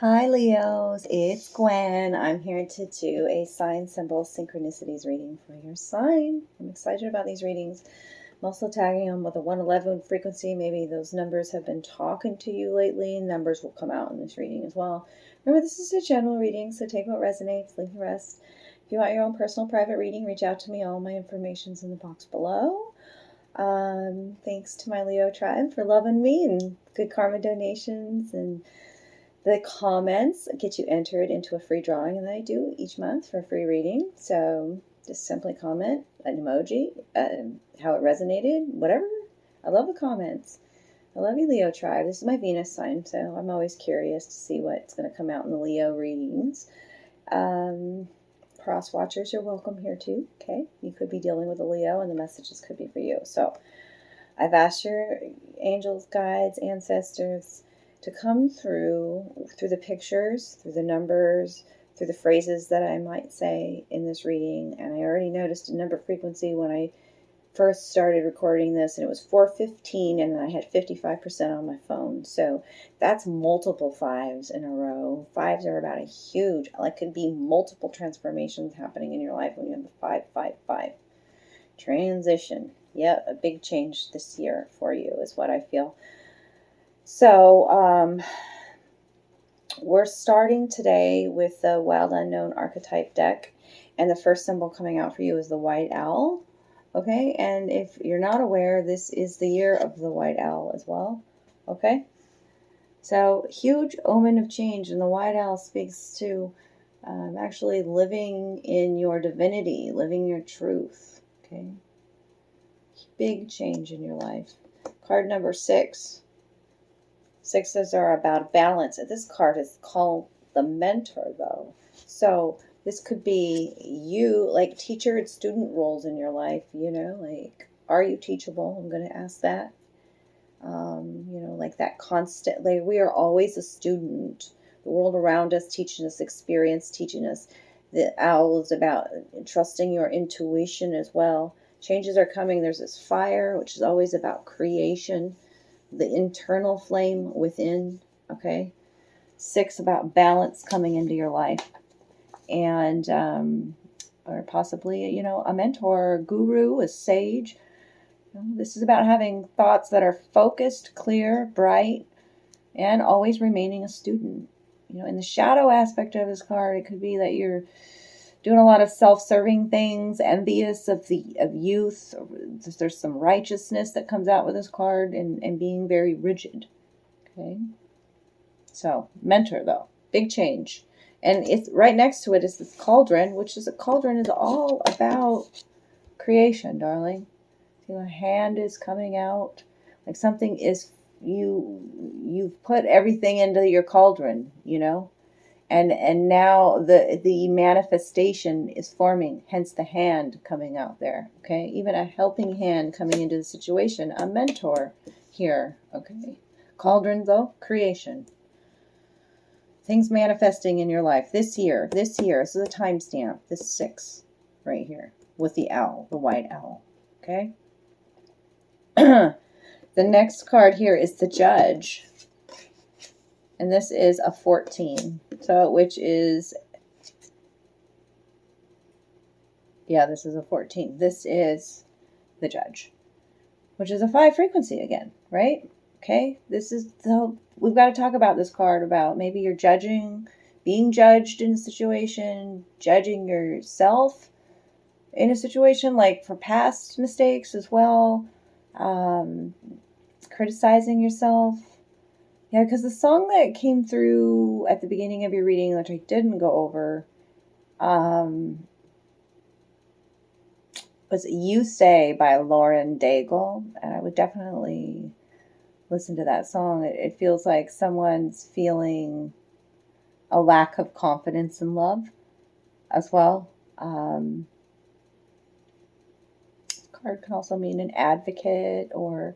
Hi Leos, it's Gwen. I'm here to do a sign symbol synchronicities reading for your sign. I'm excited about these readings. I'm also tagging them with a 111 frequency. Maybe those numbers have been talking to you lately. Numbers will come out in this reading as well. Remember, this is a general reading, so take what resonates, leave the rest. If you want your own personal private reading, reach out to me. All my information's in the box below. Thanks to my Leo tribe for loving me and good karma donations, and the comments get you entered into a free drawing that I do each month for a free reading. So just simply comment an emoji, how it resonated, whatever. I love the comments. I love you, Leo tribe. This is my Venus sign, so I'm always curious to see what's going to come out in the Leo readings. Cross watchers, you're welcome here too. Okay, you could be dealing with a Leo, and the messages could be for you. So I've asked your angels, guides, ancestors to come through the pictures, through the numbers, through the phrases that I might say in this reading. And I already noticed a number frequency when I first started recording this, and it was 415, and I had 55% on my phone. So that's multiple fives in a row. Fives are about a huge, like, could be multiple transformations happening in your life when you have the 555. Transition. Yeah, a big change this year for you is what I feel. So we're starting today with the Wild Unknown Archetype deck, and the first symbol coming out for you is the white owl. Okay, and if you're not aware, this is the year of the white owl as well. Okay, so huge omen of change, and the white owl speaks to actually living in your divinity, living your truth. Okay, big change in your life. Card number 6. Sixes are about balance. This card is called the mentor, though. So this could be you, like teacher and student roles in your life, like, are you teachable? I'm going to ask that. Like that constant, like, we are always a student. The world around us teaching us experience, teaching us. The owl is about trusting your intuition as well. Changes are coming. There's this fire, which is always about creation, the internal flame within. Okay, 6 about balance coming into your life, and or possibly a mentor, a guru, a sage. This is about having thoughts that are focused, clear, bright, and always remaining a student. In the shadow aspect of this card, it could be that you're doing a lot of self-serving things, envious of youth. There's some righteousness that comes out with this card, and being very rigid. Okay. So, mentor, though, big change. And it's right next to it is this cauldron, which is all about creation, darling. A hand is coming out, like something is, you've put everything into your cauldron, and now the manifestation is forming, hence the hand coming out there. Okay, even a helping hand coming into the situation, a mentor here. Okay, cauldron, though, creation, things manifesting in your life this year. This is a timestamp, this 6 right here with the owl, the white owl. Okay. The next card here is the Judge, and this is a 14. So, which is, this is a 14. This is the Judge, which is a 5 frequency again, right? Okay, we've got to talk about this card, about maybe you're judging, being judged in a situation, judging yourself in a situation, like for past mistakes as well, criticizing yourself. Yeah, because the song that came through at the beginning of your reading, which I didn't go over, was You Say by Lauren Daigle, and I would definitely listen to that song. It feels like someone's feeling a lack of confidence in love as well. Card can also mean an advocate or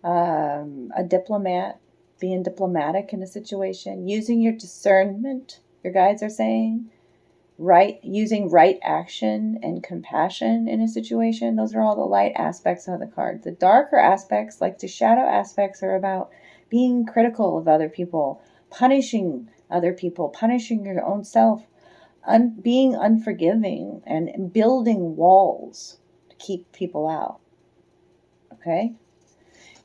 a diplomat, being diplomatic in a situation, using your discernment, your guides are saying, using right action and compassion in a situation. Those are all the light aspects of the card. The darker aspects, like the shadow aspects, are about being critical of other people, punishing other people, punishing your own self, being unforgiving, and building walls to keep people out. Okay?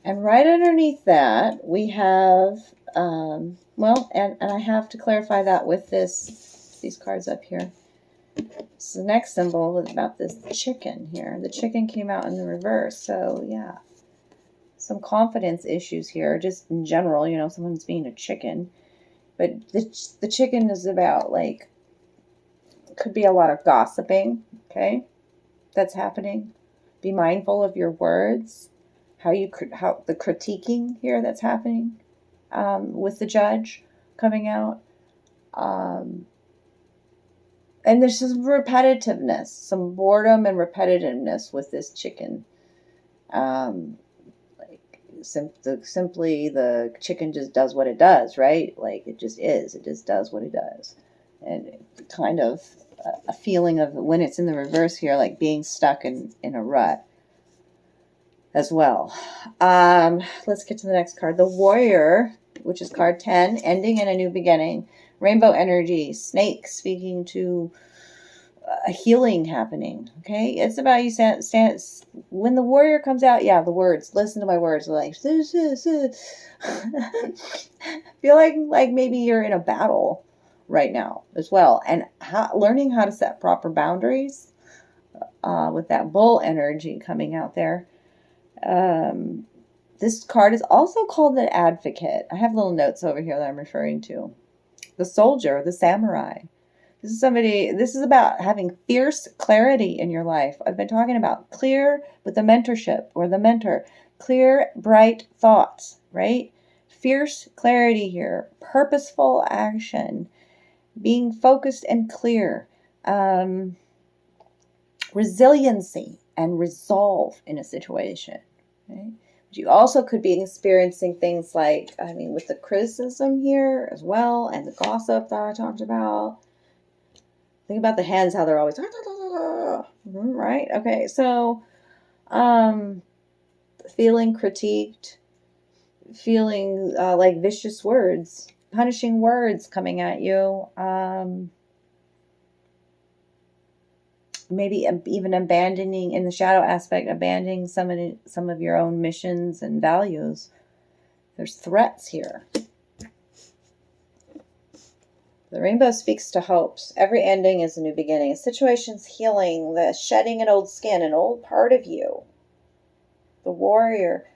And right underneath that, we have, well, and I have to clarify that with these cards up here. So the next symbol is about this chicken here. The chicken came out in the reverse. So, yeah, some confidence issues here, just in general, you know, someone's being a chicken. But the chicken is about, like, could be a lot of gossiping, okay, that's happening. Be mindful of your words, how the critiquing here that's happening with the judge coming out. And there's some repetitiveness, some boredom and repetitiveness with this chicken. Simply the chicken just does what it does, right? Like it just is. It just does what it does. And kind of a feeling of when it's in the reverse here, like being stuck in a rut as well. Let's get to the next card. The Warrior, which is card 10, ending in a new beginning. Rainbow energy, snake speaking to a healing happening. Okay, it's about you stand when the Warrior comes out. Yeah, the words. Listen to my words. Like feel like maybe you're in a battle right now as well, and learning how to set proper boundaries with that bull energy coming out there. This card is also called the Advocate. I have little notes over here that I'm referring to. The Soldier, the Samurai. This is about having fierce clarity in your life. I've been talking about clear with the mentorship or the mentor. Clear, bright thoughts, right? Fierce clarity here. Purposeful action. Being focused and clear. Resiliency and resolve in a situation. Okay? But you also could be experiencing things like, with the criticism here as well, and the gossip that I talked about. Think about the hens, how they're always, right? Okay, so feeling critiqued, feeling like vicious words, punishing words coming at you, maybe even abandoning, in the shadow aspect, abandoning some of your own missions and values. There's threats here. The rainbow speaks to hopes. Every ending is a new beginning. A situation's healing, the shedding an old skin, an old part of you. The Warrior.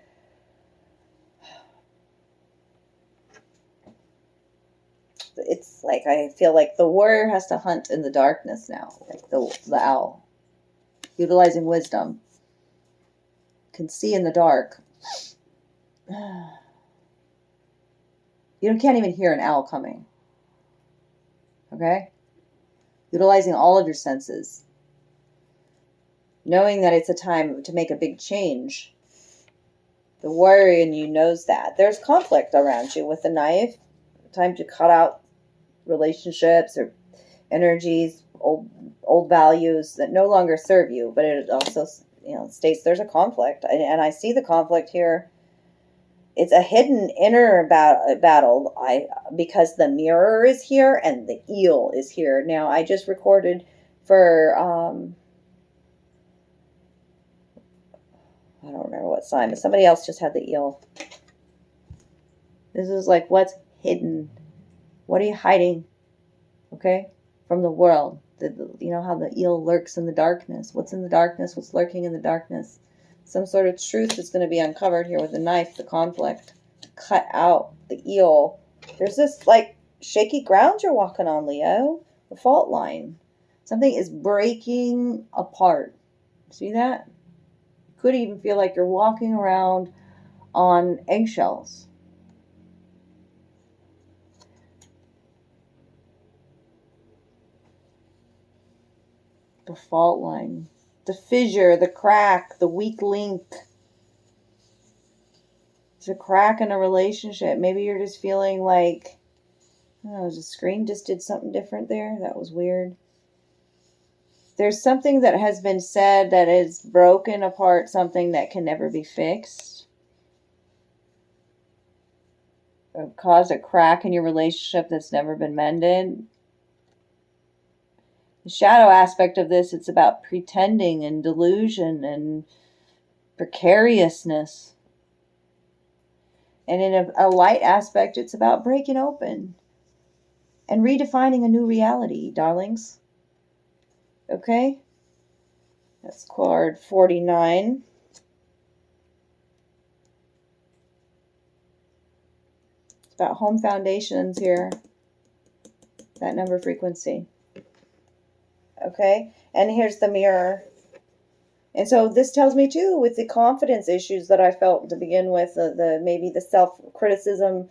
It's like, I feel like the Warrior has to hunt in the darkness now, like the owl. Utilizing wisdom. Can see in the dark. You can't even hear an owl coming. Okay? Utilizing all of your senses. Knowing that it's a time to make a big change. The Warrior in you knows that. There's conflict around you with the knife. Time to cut out relationships or energies, old values that no longer serve you. But it also, states there's a conflict. And I see the conflict here. It's a hidden inner battle because the Mirror is here and the Eel is here. Now, I just recorded for, I don't remember what sign, but somebody else just had the Eel. This is like, what's hidden? What are you hiding, okay, from the world? You know how the eel lurks in the darkness. What's in the darkness? What's lurking in the darkness? Some sort of truth is going to be uncovered here with the knife, the conflict. Cut out the eel. There's this, like, shaky ground you're walking on, Leo. The fault line. Something is breaking apart. See that? Could even feel like you're walking around on eggshells. The fault line. The fissure, the crack, the weak link. It's a crack in a relationship. Maybe you're just feeling like, I don't know, the screen just did something different there. That was weird. There's something that has been said that is broken apart, something that can never be fixed. caused a crack in your relationship that's never been mended. The shadow aspect of this, it's about pretending and delusion and precariousness. And in a light aspect, it's about breaking open and redefining a new reality, darlings. Okay? That's card 49. It's about home foundations here. That number frequency. Okay? And here's the mirror. And so this tells me too, with the confidence issues that I felt to begin with, maybe the self-criticism,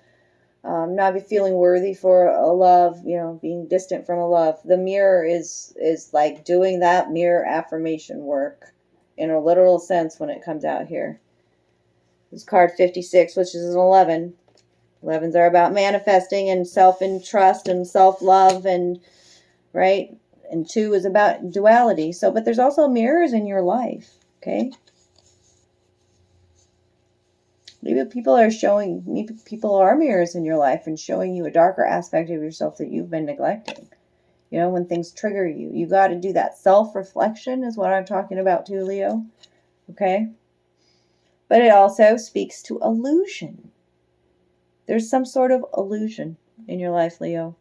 not feeling worthy for a love, being distant from a love. The mirror is like doing that mirror affirmation work in a literal sense when it comes out here. This card 56, which is an 11. 11s are about manifesting and self-trust and self-love, and right. And 2 is about duality. So, but there's also mirrors in your life, okay? Maybe people are mirrors in your life and showing you a darker aspect of yourself that you've been neglecting. When things trigger you, you got to do that self-reflection is what I'm talking about too, Leo. Okay? But it also speaks to illusion. There's some sort of illusion in your life, Leo.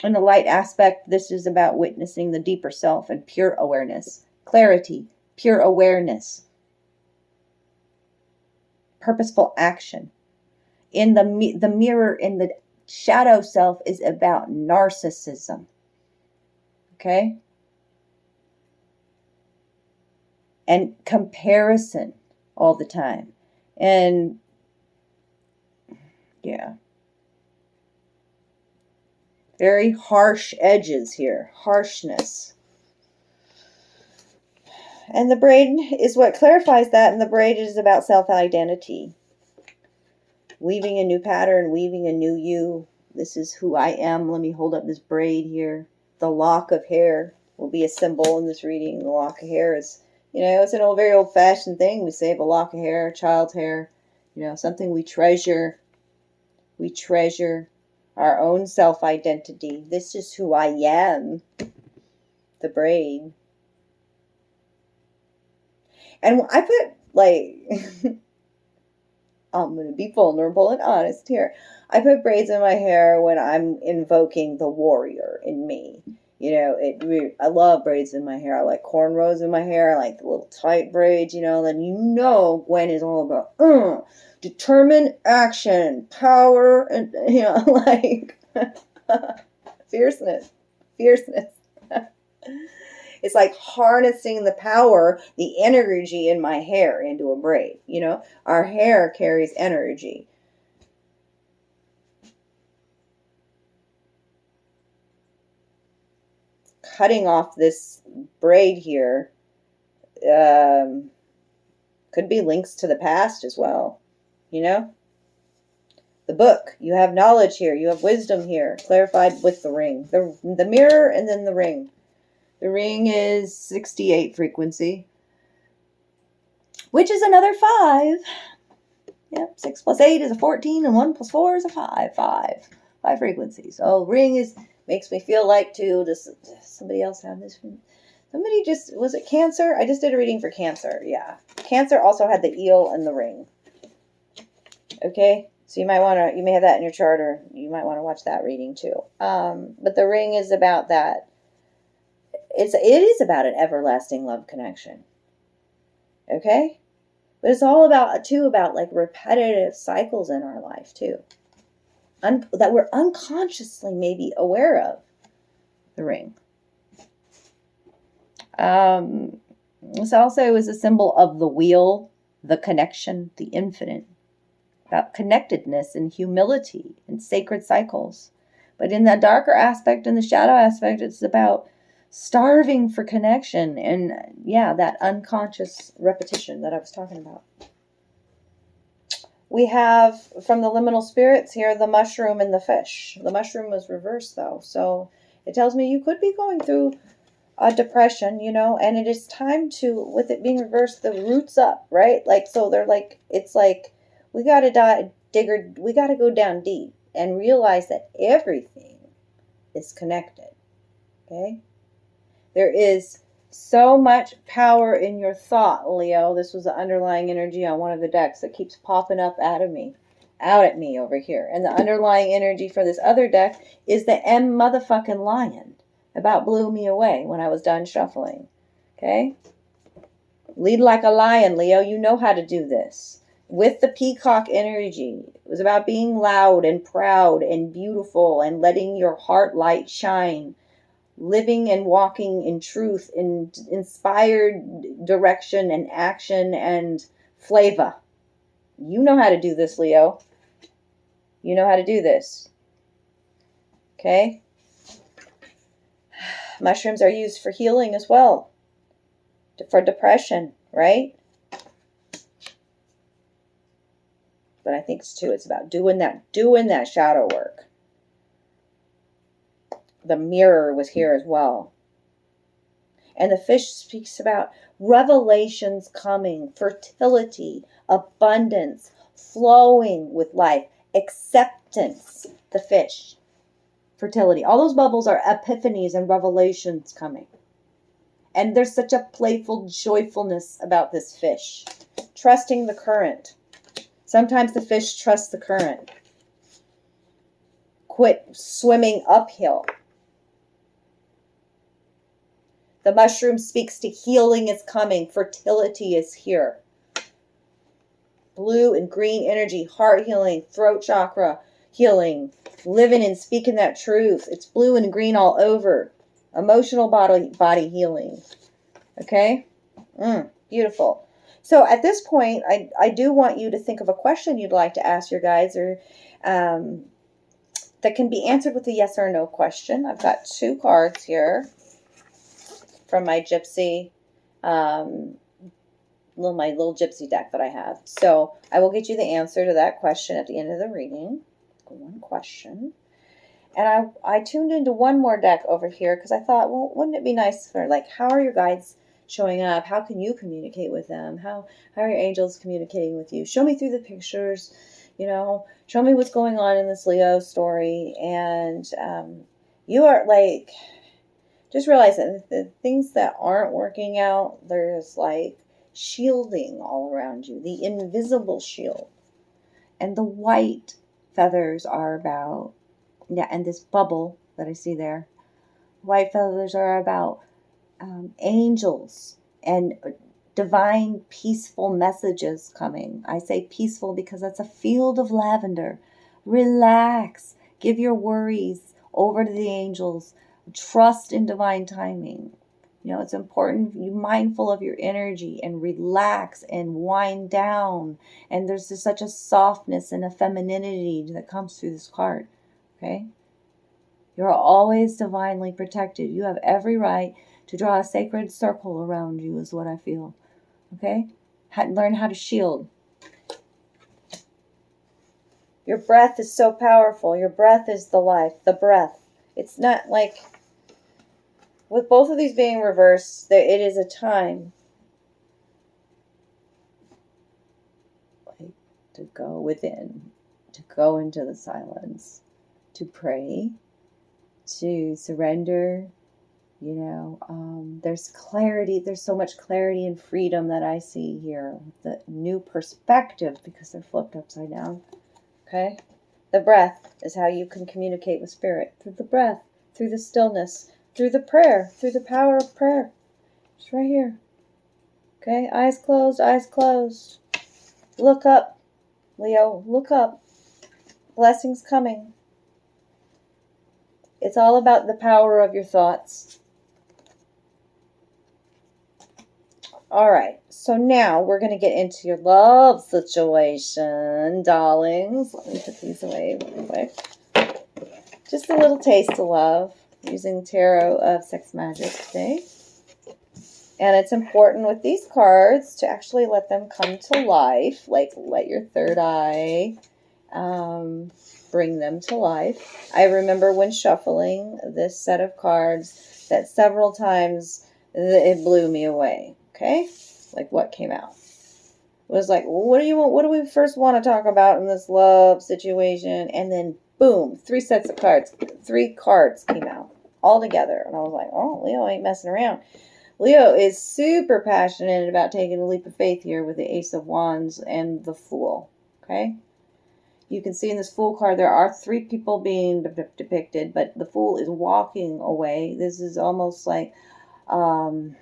In the light aspect, this is about witnessing the deeper self and pure awareness, clarity, pure awareness, purposeful action. In the mirror, in the shadow self, is about narcissism. Okay? And comparison all the time. And yeah. Very harsh edges here. Harshness. And the braid is what clarifies that. And the braid is about self-identity. Weaving a new pattern. Weaving a new you. This is who I am. Let me hold up this braid here. The lock of hair will be a symbol in this reading. The lock of hair is, it's an very old-fashioned thing. We save a lock of hair, a child's hair. Something we treasure. We treasure our own self-identity. This is who I am. The braid. And I put, I'm going to be vulnerable and honest here. I put braids in my hair when I'm invoking the warrior in me. I love braids in my hair. I like cornrows in my hair. I like the little tight braids, then Gwen is all about, determined action, power, and, like, fierceness. It's like harnessing the power, the energy in my hair into a braid. Our hair carries energy. Cutting off this braid here could be links to the past as well. The book, you have knowledge here, you have wisdom here, clarified with the ring, the mirror, and then the ring. The ring is 68 frequency, which is another 5. Yep, 6 plus 8 is a 14, and 1 plus 4 is a 5. 5 frequencies. So ring makes me feel like too. Does somebody else have this? Somebody was it Cancer? I just did a reading for Cancer. Yeah, Cancer also had the eel and the ring. Okay, so you may have that in your chart, or you might want to watch that reading too. But the ring is about that. It is about an everlasting love connection. Okay? But it's all about like repetitive cycles in our life too. That we're unconsciously maybe aware of. The ring. This also is a symbol of the wheel, the connection, the infinite. About connectedness and humility and sacred cycles. But in the darker aspect, in the shadow aspect, it's about starving for connection and, that unconscious repetition that I was talking about. We have, from the liminal spirits here, the mushroom and the fish. The mushroom was reversed, though. So it tells me you could be going through depression, you know, and it is time to, with it being reversed, the roots up, right? Like, so they're like, it's like, we got to we got to go down deep and realize that everything is connected. Okay. There is so much power in your thought, Leo. This was the underlying energy on one of the decks that keeps popping up out at me over here. And the underlying energy for this other deck is the M motherfucking lion. About blew me away when I was done shuffling. Okay? Lead like a lion, Leo. You know how to do this. With the peacock energy. It was about being loud and proud and beautiful and letting your heart light shine. Living and walking in truth, in inspired direction and action and flavor. You know how to do this, Leo. You know how to do this. Okay? Mushrooms are used for healing as well. For depression, right? But I think it's about doing that shadow work. The mirror was here as well. And the fish speaks about revelations coming, fertility, abundance, flowing with life, acceptance, the fish, fertility. All those bubbles are epiphanies and revelations coming. And there's such a playful joyfulness about this fish. Trusting the current. Sometimes the fish trusts the current. Quit swimming uphill. The mushroom speaks to healing is coming. Fertility is here. Blue and green energy, heart healing, throat chakra healing, living and speaking that truth. It's blue and green all over. Emotional body healing. Okay? Beautiful. So at this point, I do want you to think of a question you'd like to ask your guides, or that can be answered with a yes or no question. I've got 2 cards here from my gypsy, my little gypsy deck that I have. So I will get you the answer to that question at the end of the reading. One question. And I tuned into one more deck over here because I thought, well, wouldn't it be nice for, like, how are your guides showing up? How can you communicate with them? How are your angels communicating with you? Show me through the pictures, you know, show me what's going on in this Leo story. And you are like, just realize that the things that aren't working out, there's like shielding all around you, the invisible shield. And the white feathers are about, and this bubble that I see there, white feathers are about angels and divine peaceful messages coming. I say peaceful because that's a field of lavender. Relax. Give your worries over to the angels. Trust in divine timing. You know, it's important you mindful of your energy and relax and wind down. And there's just such a softness and a femininity that comes through this card. Okay? You're always divinely protected. You have every right to draw a sacred circle around you is what I feel. Okay? Learn how to shield. Your breath is so powerful. Your breath is the life. The breath. It's not like, with both of these being reversed, it is a time to go within, to go into the silence, to pray, to surrender. You know, there's clarity. There's so much clarity and freedom that I see here. The new perspective, because they're flipped upside down. Okay? The breath is how you can communicate with spirit. Through the breath, through the stillness, through the prayer, through the power of prayer. Just right here. Okay? Eyes closed, eyes closed. Look up, Leo. Look up. Blessings coming. It's all about the power of your thoughts. All right, so now we're going to get into your love situation, darlings. Let me put these away real quick. Just a little taste of love using Tarot of Sex Magic today. And it's important with these cards to actually let them come to life, like let your third eye bring them to life. I remember when shuffling this set of cards, that several times it blew me away. Okay? Like what came out? It was like, what do you want? What do we first want to talk about in this love situation? And then boom, 3 sets of cards. 3 cards came out all together. And I was like, oh, Leo ain't messing around. Leo is super passionate about taking a leap of faith here with the Ace of Wands and the Fool. Okay? You can see in this Fool card there are 3 people being depicted, but the Fool is walking away. This is almost like Fool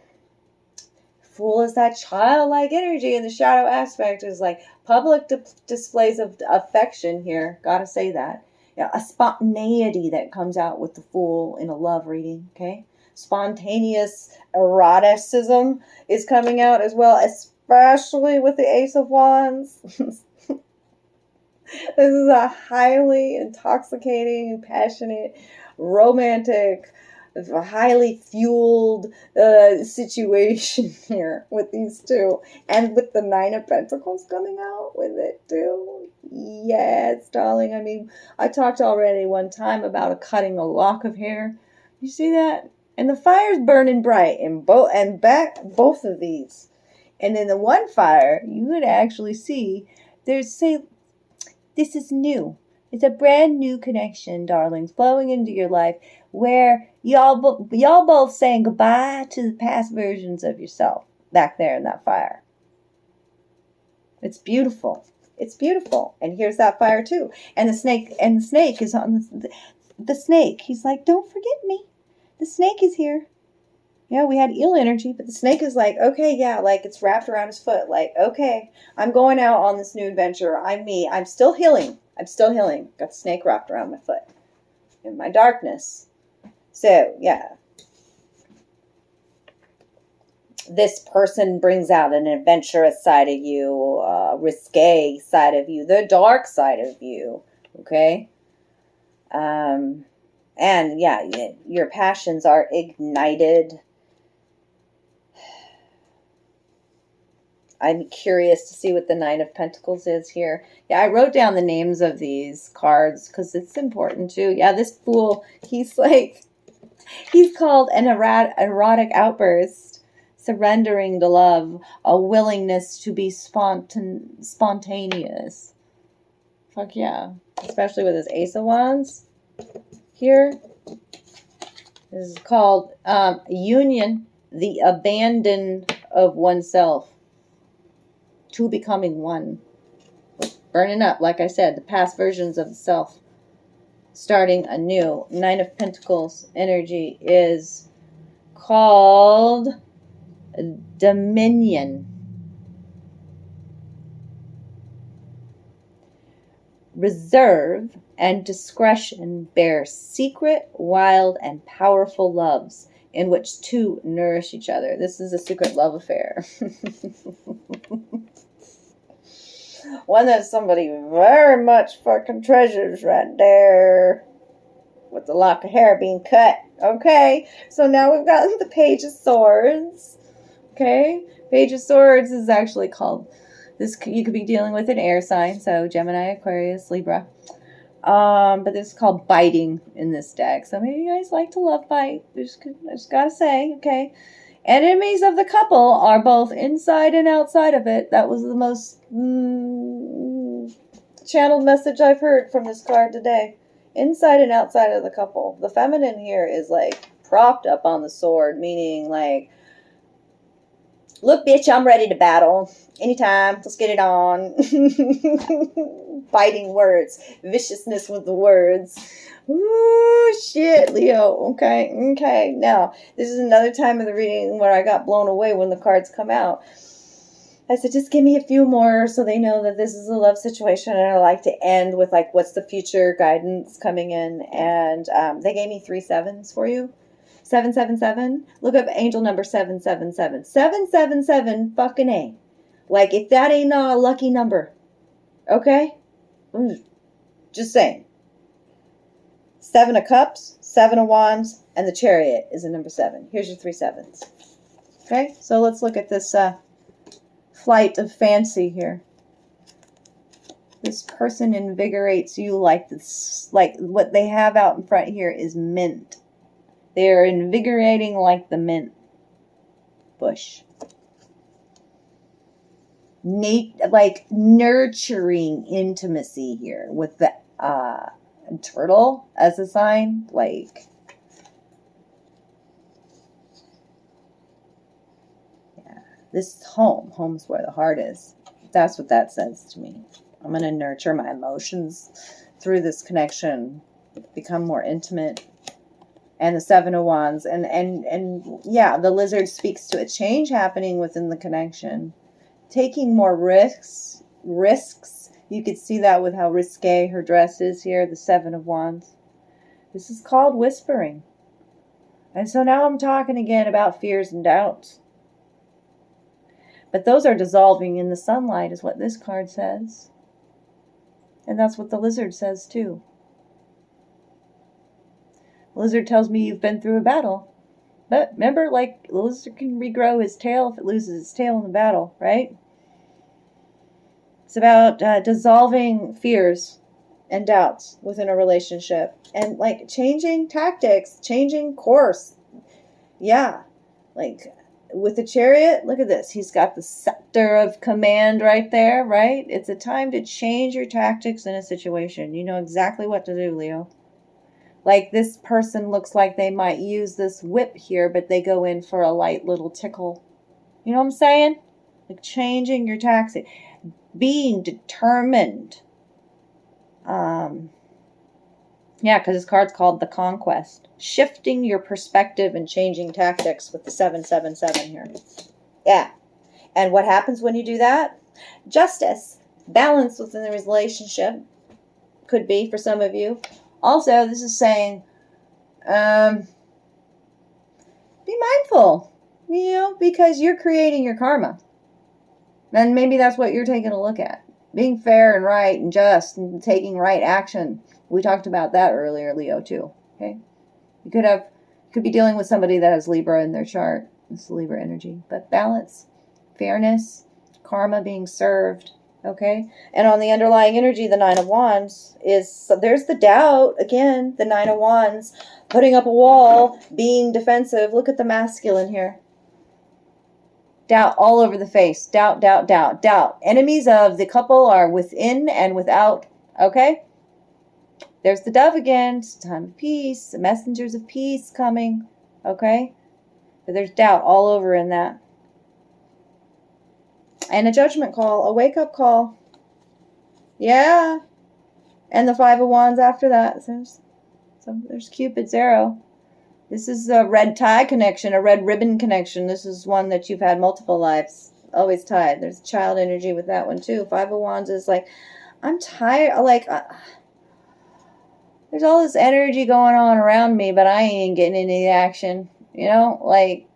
is that childlike energy, and the shadow aspect is like public displays of affection here. Gotta say that. Yeah, a spontaneity that comes out with the Fool in a love reading. Okay? Spontaneous eroticism is coming out as well, especially with the Ace of Wands. This is a highly intoxicating, passionate, romantic, highly fueled situation here with these 2. And with the 9 of Pentacles coming out with it too. Yes, darling. I mean, I talked already one time about cutting a lock of hair. You see that? And the fire's burning bright in both of these. And in the one fire, you would actually see there's this is new. It's a brand new connection, darlings, flowing into your life where y'all both saying goodbye to the past versions of yourself back there in that fire. It's beautiful. It's beautiful. And here's that fire too. And the snake is on the snake. He's like, don't forget me. The snake is here. Yeah, we had eel energy, but the snake is like, okay, yeah, like it's wrapped around his foot. Like, okay, I'm going out on this new adventure. I'm me. I'm still healing. Got the snake wrapped around my foot in my darkness. So, yeah. This person brings out an adventurous side of you, a risque side of you, the dark side of you. Okay? And yeah, your passions are ignited. I'm curious to see what the 9 of Pentacles is here. Yeah, I wrote down the names of these cards because it's important too. Yeah, this Fool, he's called an erotic outburst, surrendering to love, a willingness to be spontaneous. Fuck yeah. Especially with his Ace of Wands here. This is called union, the abandon of oneself. 2 becoming 1. Burning up, like I said, the past versions of the self. Starting anew. 9 of Pentacles energy is called dominion. Reserve and discretion bear secret, wild, and powerful loves in which 2 nourish each other. This is a secret love affair. One that somebody very much fucking treasures right there. With the lock of hair being cut. Okay, so now we've got the Page of Swords. Okay, Page of Swords is actually called, this. You could be dealing with an air sign, so Gemini, Aquarius, Libra. But this is called biting in this deck. So maybe you guys like to love bite. I just gotta say, okay. Enemies of the couple are both inside and outside of it. That was the most channeled message I've heard from this card today. Inside and outside of the couple. The feminine here is like propped up on the sword, meaning like, look, bitch, I'm ready to battle. Anytime. Let's get it on. Biting words. Viciousness with the words. Ooh, shit, Leo. Okay. Now, this is another time of the reading where I got blown away when the cards come out. I said, just give me a few more so they know that this is a love situation. And I like to end with, like, what's the future guidance coming in. And they gave me 3 sevens for you. 777. Look up angel number 777. 777 fucking A. Like, if that ain't not a lucky number. Okay? Just saying. 7 of Cups, 7 of Wands, and the Chariot is a number 7. Here's your 3 sevens. Okay? So let's look at this flight of fancy here. This person invigorates you like this. Like, what they have out in front here is mint. They're invigorating like the mint bush. Like nurturing intimacy here with the turtle as a sign. Like, yeah, this is home. Home's where the heart is. That's what that says to me. I'm going to nurture my emotions through this connection, become more intimate. And the Seven of Wands. And yeah, the lizard speaks to a change happening within the connection. Taking more risks. You could see that with how risque her dress is here, the Seven of Wands. This is called whispering. And so now I'm talking again about fears and doubts. But those are dissolving in the sunlight, is what this card says. And that's what the lizard says too. The lizard tells me you've been through a battle. But remember, like, the lizard can regrow his tail if it loses its tail in the battle, right? It's about dissolving fears and doubts within a relationship. And, like, changing tactics, changing course. Yeah. Like, with the Chariot, look at this. He's got the scepter of command right there, right? It's a time to change your tactics in a situation. You know exactly what to do, Leo. Like, this person looks like they might use this whip here, but they go in for a light little tickle. You know what I'm saying? Like, changing your tactics. Being determined. Yeah, because this card's called the Conquest. Shifting your perspective and changing tactics with the 777 here. Yeah. And what happens when you do that? Justice. Balance within the relationship. Could be for some of you. Also, this is saying, be mindful, you know, because you're creating your karma. And maybe that's what you're taking a look at. Being fair and right and just and taking right action. We talked about that earlier, Leo, too. Okay? You could be dealing with somebody that has Libra in their chart. It's Libra energy. But balance, fairness, karma being served. Okay? And on the underlying energy, the Nine of Wands is, so there's the doubt. Again, the Nine of Wands, putting up a wall, being defensive. Look at the masculine here. Doubt all over the face. Doubt, doubt, doubt, doubt. Enemies of the couple are within and without. Okay? There's the dove again. It's a time of peace. The messengers of peace coming. Okay? But there's doubt all over in that. And a judgment call. A wake-up call. Yeah. And the Five of Wands after that. There's Cupid's arrow. This is a red tie connection, a red ribbon connection. This is one that you've had multiple lives. Always tied. There's child energy with that one too. Five of Wands is like, I'm tired. Like, there's all this energy going on around me, but I ain't getting any action. You know, like,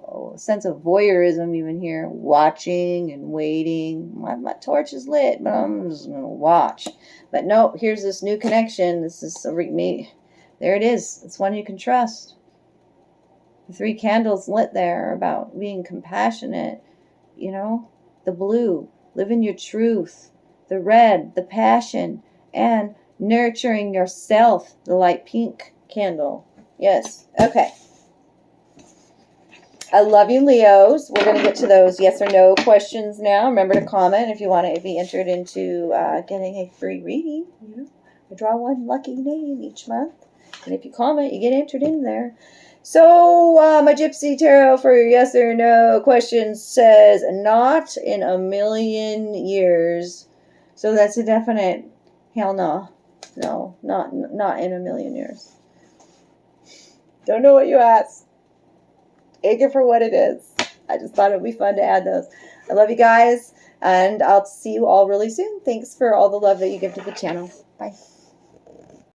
a sense of voyeurism even here. Watching and waiting. My torch is lit, but I'm just going to watch. But no, here's this new connection. This is me. There it is. It's one you can trust. The 3 candles lit there about being compassionate. You know, the blue, live in your truth. The red, the passion, and nurturing yourself, the light pink candle. Yes. Okay. I love you, Leos. We're going to get to those yes or no questions now. Remember to comment if you want to be entered into getting a free reading. You know, I draw one lucky name each month. And if you comment, you get entered in there. So, my Gypsy Tarot for your yes or no questions says, not in a million years. So that's a definite hell no. No, not in a million years. Don't know what you asked. Take it for what it is. I just thought it would be fun to add those. I love you guys, and I'll see you all really soon. Thanks for all the love that you give to the channel. Bye.